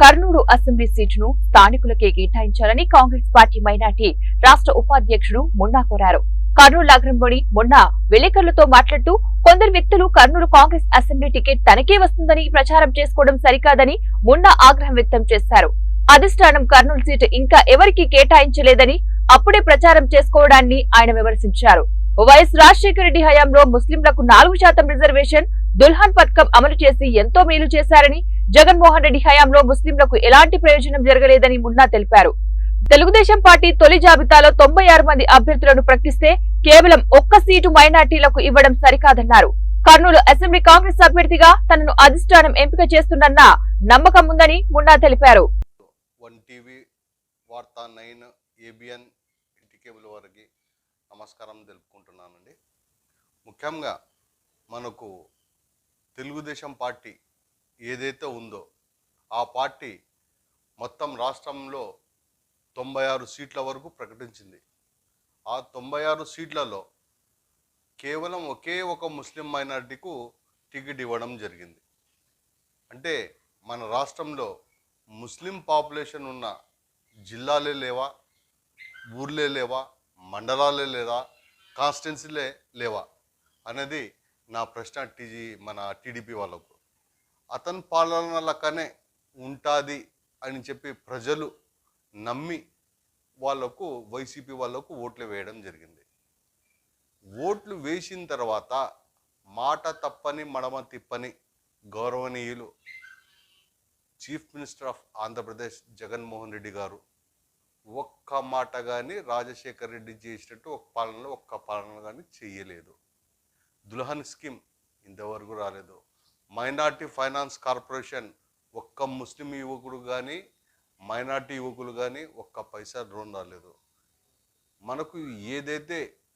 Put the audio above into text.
Kurnool assembly సీటును స్థానికులకే కేటాయించాలని Congress party minority రాష్ట్ర ఉపాధ్యక్షుడు మున్నా కోరారు. కర్నూలు నగరంలోని మొన్న విలేకరులతో మాట్లాడుతూ కొందరు వ్యక్తులు కర్నూలు కాంగ్రెస్ అసెంబ్లీ టికెట్ తనకే వస్తుందని ప్రచారం చేసుకోవడం సరికాదని మున్నా ఆగ్రహం వ్యక్తం చేశారు. అధిష్టానం కర్నూలు సీటు ఇంకా ఎవరికీ కేటాయించలేదని అప్పుడే ప్రచారం చేసుకోవడాన్ని ఆయన విమర్శించారు. వైఎస్ రాజశేఖర రెడ్డి హయాంలో ముస్లింలకు 4% రిజర్వేషన్, దుల్హన్ పథకం అమలు చేసి ఎంతో మేలు చేశారని, జగన్మోహన్ రెడ్డి హయాంలో ముస్లింలకు ఎలాంటి ప్రయోజనం జరగలేదని మున్నా తెలిపారు. తెలుగుదేశం పార్టీ తొలి జాబితాలో 96 మంది అభ్యర్థులను ప్రకటిస్తే కేవలం ఒక్క సీటు మైనార్టీలకు ఇవ్వడం సరికాదన్నారు. కర్నూలు అసెంబ్లీ కాంగ్రెస్ అభ్యర్థిగా తనను అధిష్టానం ఎంపిక చేస్తున్న నమ్మకం ఉందని మున్నా తెలిపారు. నమస్కారం తెలుపుకుంటున్నానండి. ముఖ్యంగా మనకు తెలుగుదేశం పార్టీ ఏదైతే ఉందో ఆ పార్టీ మొత్తం రాష్ట్రంలో 96 సీట్ల వరకు ప్రకటించింది. ఆ 96 సీట్లలో కేవలం ఒకే ఒక ముస్లిం మైనారిటీకు టికెట్ ఇవ్వడం జరిగింది. అంటే మన రాష్ట్రంలో ముస్లిం పాపులేషన్ ఉన్న జిల్లాలే లేవా, ఊర్లే లేవా, మండలాలే లేదా, కాన్స్టిట్యున్సీలే లేవా అనేది నా ప్రశ్న మన టీడీపీ వాళ్ళకు. అతని పాలన లెక్కనే ఉంటుంది అని చెప్పి ప్రజలు నమ్మి వాళ్లకు వైసీపీ వాళ్లకు ఓట్లు వేయడం జరిగింది. ఓట్లు వేసిన తర్వాత మాట తప్పని మడమ తిప్పని గౌరవనీయులు chief minister of Andhra Pradesh Jaganmohan Reddy గారు ఒక్క మాట కానీ రాజశేఖర రెడ్డి చేసినట్టు ఒక్క పాలన కానీ చేయలేదు. దుల్హన్ స్కీమ్ ఇంతవరకు రాలేదు. మైనార్టీ ఫైనాన్స్ కార్పొరేషన్ ఒక్క ముస్లిం యువకుడు కానీ మైనార్టీ యువకులు కానీ ఒక్క పైసా రుణం రాలేదు. మనకు ఏదైతే